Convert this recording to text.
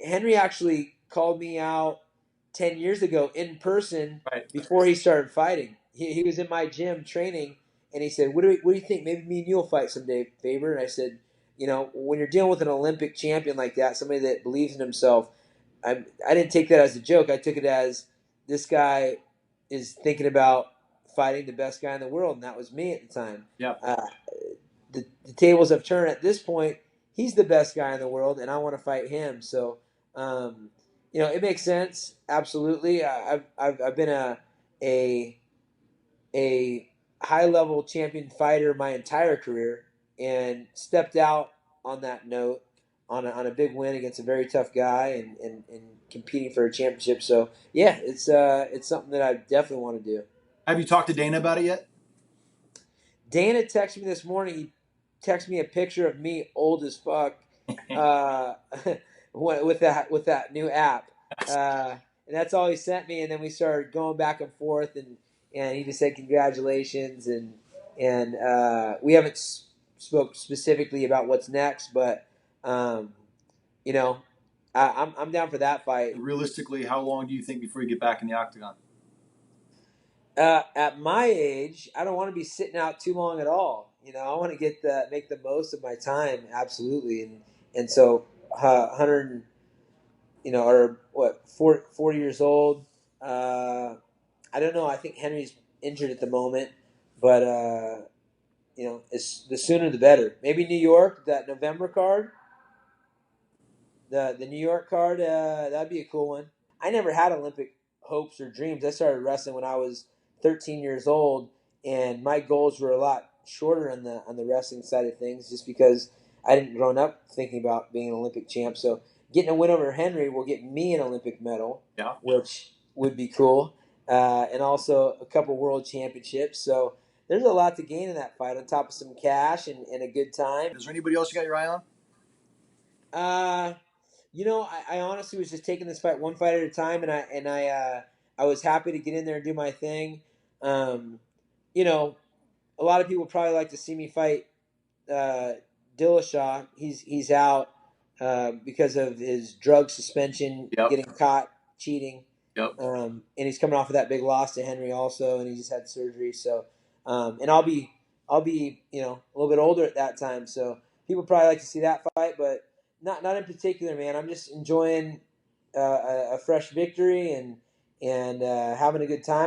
Henry actually called me out 10 years ago in person Right. before he started fighting. He was in my gym training, and he said, what do you think? Maybe me and you will fight someday, Faber." And I said, when you're dealing with an Olympic champion like that, somebody that believes in himself, I didn't take that as a joke. I took it as this guy is thinking about fighting the best guy in the world, and that was me at the time. Yeah. The tables have turned at this point. He's the best guy in the world, and I want to fight him. So, it makes sense. Absolutely. I've been a a high level champion fighter my entire career, and stepped out on that note on a big win against a very tough guy, and competing for a championship. So yeah, it's something that I definitely want to do. Have you talked to Dana about it yet? Dana texted me this morning. He texted me a picture of me old as fuck, uh, with that new app, and that's all he sent me. And then we started going back and forth, and he just said congratulations, and we haven't spoke specifically about what's next, but um, you know, I'm down for that fight. Realistically, how long do you think before you get back in the octagon? At my age, I don't want to be sitting out too long at all. I want to make the most of my time, absolutely. And so, 100, or what, 40 years old. I don't know. I think Henry's injured at the moment, but it's the sooner the better. Maybe New York, that November card, the New York card, that'd be a cool one. I never had Olympic hopes or dreams. I started wrestling when I was 13 years old, and my goals were a lot shorter on the wrestling side of things, just because I didn't grow up thinking about being an Olympic champ. So getting a win over Henry will get me an Olympic medal, Yeah. which would be cool, and also a couple world championships. So there's a lot to gain in that fight, on top of some cash and a good time. Is there anybody else you got your eye on? I honestly was just taking this fight one fight at a time, and I was happy to get in there and do my thing. Um, a lot of people probably like to see me fight uh, Dillashaw. He's out because of his drug suspension, Yep. getting caught cheating. Yep. And he's coming off of that big loss to Henry also, and he just had surgery. So, and I'll be a little bit older at that time. So people probably like to see that fight, but not in particular, man. I'm just enjoying a fresh victory and having a good time.